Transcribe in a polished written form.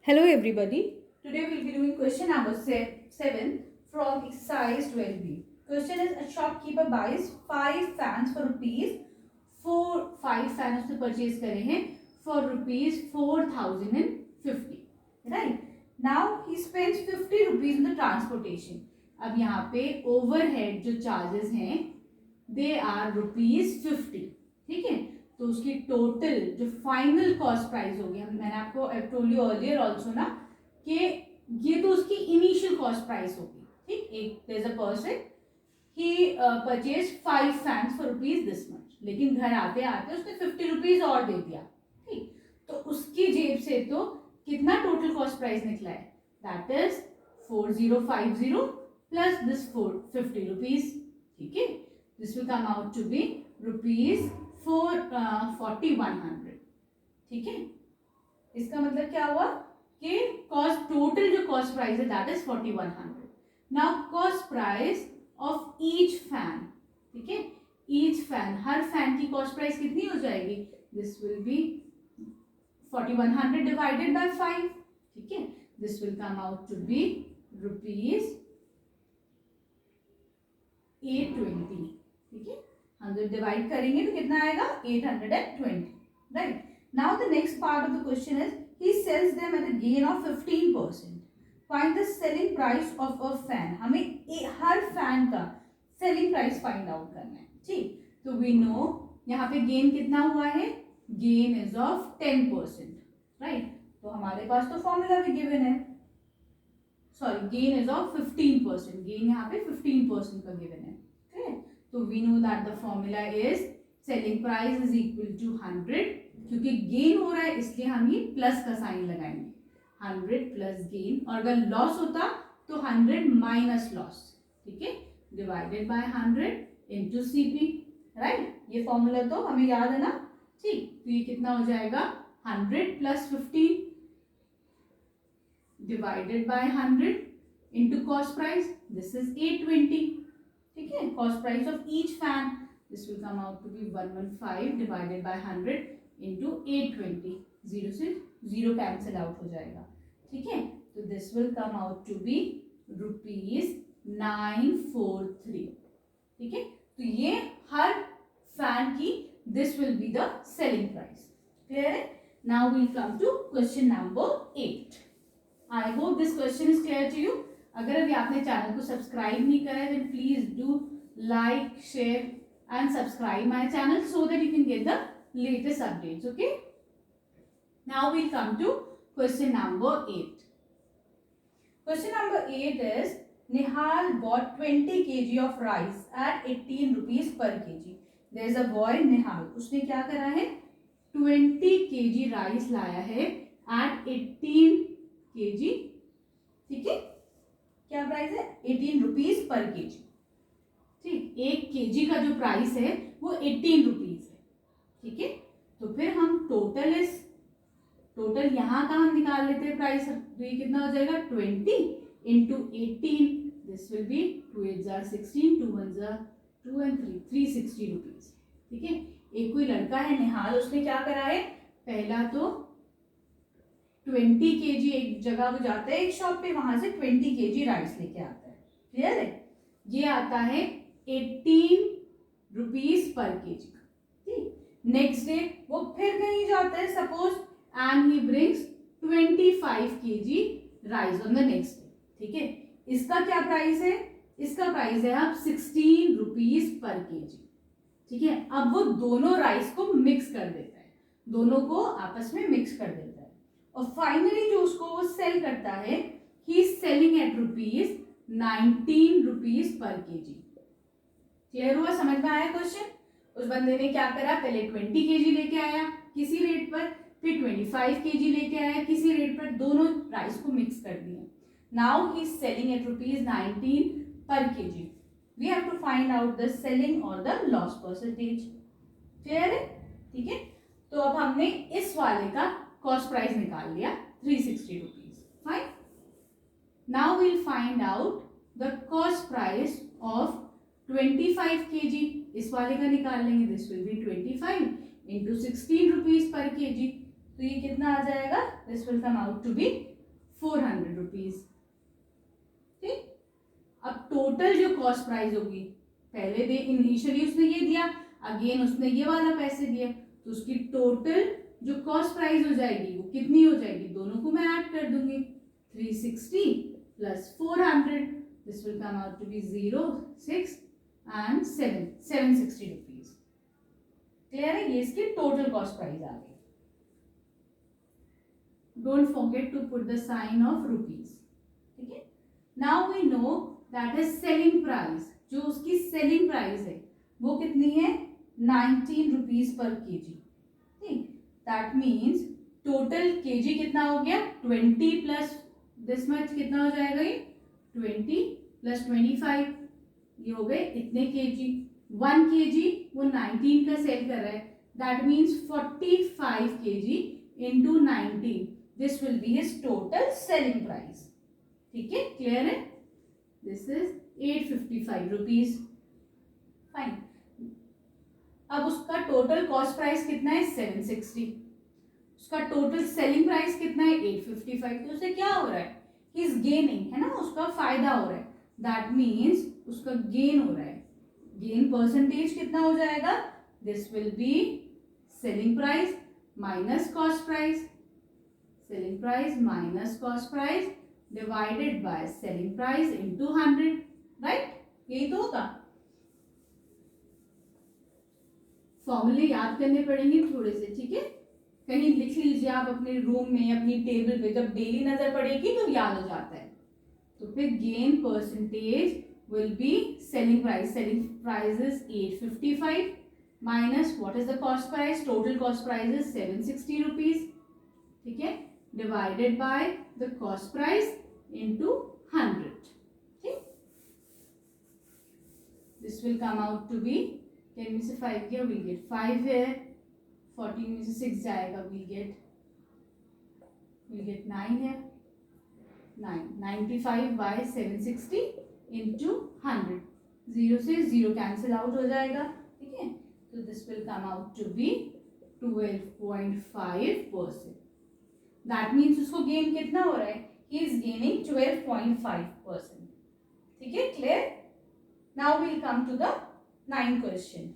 Hello everybody. Today we will be doing question number 7 from exercise 12b. Question is a shopkeeper buys 5 fans for rupees 5 fans उसने purchase करे हैं for rupees 4050. Right? Now he spends 50 rupees in the transportation. अब यहाँ पे overhead जो charges हैं they are rupees 50. ठीक है, तो उसकी टोटल जो फाइनल कॉस्ट प्राइस होगी, मैंने आपको टोल्ड यू अर्लियर आल्सो ना कि ये तो उसकी इनिशियल कॉस्ट प्राइस होगी. ठीक, एक there is a person he purchase 5 fans for rupees this much, लेकिन घर आते आते उसने 50 रुपीज और दे दिया. ठीक, तो उसकी जेब से तो कितना टोटल कॉस्ट प्राइस निकला है, that is 4050 plus this 50 rupees. ठीक है, this will come out to be rupees 4100. ठीक है, इसका मतलब क्या हुआ कि कॉस्ट टोटल जो कॉस्ट प्राइस है that is 4100. Now cost price of each fan. ठीक है, ईच फैन, हर फैन की कॉस्ट प्राइस कितनी हो जाएगी, this will be 4100 divided by 5. ठीक है, this will come out to be rupees 820. ठीक है, हम जब डिवाइड करेंगे तो कितना आएगा 820. Right, now the next part of the question is he sells them at a gain of 15%. Find the selling price of a fan. हमें हर फैन का सेलिंग प्राइस फाइंड आउट करना है. ठीक, तो वी नो यहाँ पे गेन कितना हुआ है, गेन इज ऑफ 10%. राइट, तो हमारे पास तो फॉर्मूला भी गिवन है, sorry gain is of 15%. Gain यहाँ पे 15% का गिवन है. तो we know that the formula is selling price is equal to 100. क्योंकि गेन हो रहा है इसलिए हम ये प्लस का साइन लगाएंगे, 100 प्लस गेन, और अगर लॉस होता तो 100 माइनस लॉस. ठीक है, divided by 100 into CP. Right, ये फॉर्मूला तो हमें याद है ना. ठीक, तो ये कितना हो जाएगा 100 plus 15 divided by 100 into cost price, this is 820. ठीक है, cost price of each fan, this will come out to be 115 divided by 100 into 820. Zero से जीरो कैंसिल आउट हो जाएगा. ठीक है, तो this will come out to be rupees 943. ठीक है, तो ये हर फैन की this will be the selling price. Clear है? Now will come to question number 8. I hope this question is clear to you. अगर अभी आपने चैनल को सब्सक्राइब नहीं करा है then please do like, share and subscribe my channel so that you can get the latest updates. Okay, now we come to question number 8. Question number 8 is Nihal bought 20 kg of rice at 18 rupees per kg. There is a boy निहाल, उसने क्या करा है 20 kg rice लाया है at 18 kg. ठीक है, क्या price है 18 रुपीज पर केजी. ठीक, 1 केजी का जो प्राइस है वो 18 रुपीज है. ठीक है, तो फिर हम टोटल यहाँ का हम निकाल लेते हैं प्राइस. तो ये कितना हो जाएगा 20 into 18, this will B 2 8 jar 16, 2 1 jar 2 and 3 360 rupees. ठीक है, एक कोई लड़का है निहाल, उसने क्या करा है, पहला तो 20 kg एक जगह वो जाता है एक शॉप पे, वहां से 20 kg राइस लेके आता है. क्लियर है, ये आता है 18 रुपीज पर केजी. ठीक, नेक्स्ट डे वो फिर कहीं जाता है suppose and he brings 25 kg rice on the next day. ठीक है, इसका क्या प्राइस है, इसका प्राइस है अब 16 रुपीज पर केजी. ठीक है, अब वो दोनों राइस को मिक्स कर देता है, दोनों को आपस में मिक्स कर देता है, और फाइनली जो उसको वो सेल करता है ही is selling at rupees 19 rupees per KG. Clear हुआ, समझ में आया क्वेश्चन. उस बंदे ने क्या करा, पहले 20 केजी लेके आया किसी रेट पर, फिर 25 केजी लेके आया किसी रेट पर, दोनों राइस को मिक्स कर दिया. Now he is selling at rupees 19 per kg. We have to find out the selling और द लॉस परसेंटेज. क्लियर है? ठीक है, तो अब हमने इस वाले का कॉस्ट प्राइस निकाल लिया 360 rupees. Fine, now will find out the cost price of 25 kg. इस वाले का निकाल लेंगे, this will be 25 into 16 rupees per kg. तो ये कितना आ जाएगा, this will come out to be 400 rupees. ठीक, अब टोटल जो कॉस्ट प्राइस होगी, पहले दे इनिशियली उसने ये दिया, अगेन उसने ये वाला पैसे दिया, तो उसकी टोटल जो कॉस्ट प्राइस हो जाएगी वो कितनी हो जाएगी, दोनों को मैं ऐड कर दूंगी, 360 plus 400, this will come out to be 0, 6 and 760 rupees. Clear है, ये इसकी टोटल कॉस्ट प्राइस आ गई। Don't forget to put the sign of rupees. ठीक है, now we know that is selling price, जो उसकी सेलिंग प्राइस है वो कितनी है, 19 रुपीज पर केजी। ठीक, दैट मीन्स टोटल केजी कितना हो गया, 20 प्लस दिस मच कितना हो जाएगा, ये 20 प्लस 25, ये हो गए इतने केजी। 1 केजी वो 19 का सेल कर रहा है, that means 45 KG into 19, this will be his total selling price. ठीक है, क्लियर है, दिस इज 855 रुपीज। फाइन, अब उसका टोटल कॉस्ट प्राइस कितना है, 760, उसका टोटल सेलिंग प्राइस कितना है, 855, तो उसे क्या हो रहा है, ही इज गेनिंग, है ना, उसका फायदा हो रहा है, दैट मीन्स उसका गेन हो रहा है। गेन परसेंटेज कितना हो जाएगा, this will be selling price minus cost price, selling price minus cost price divided by selling price into 100, right, यही तो होगा। फॉर्मूले याद करने पड़ेंगे थोड़े से, ठीक है, कहीं लिख लीजिए आप अपने रूम में, अपनी टेबल पे, जब डेली नजर पड़ेगी तो याद हो जाता है। तो फिर gain percentage will be selling price is 855 minus what is the cost price, total cost price is 760 rupees, ठीक है, divided by the cost price into 100, ठीक, this will come out to be 10 में से 5 गया, we'll get 5 here, 14 में से 6 जाएगा, we'll get 9 here, 95 by 760 into 100, 0 से 0 कैंसिल आउट हो जाएगा, ठीक है, तो this will come out to be 12.5%, that means उसको गेन कितना हो रहा है, ही इज गेनिंग 12.5%, ठीक है, clear. Now will come to the 9th question.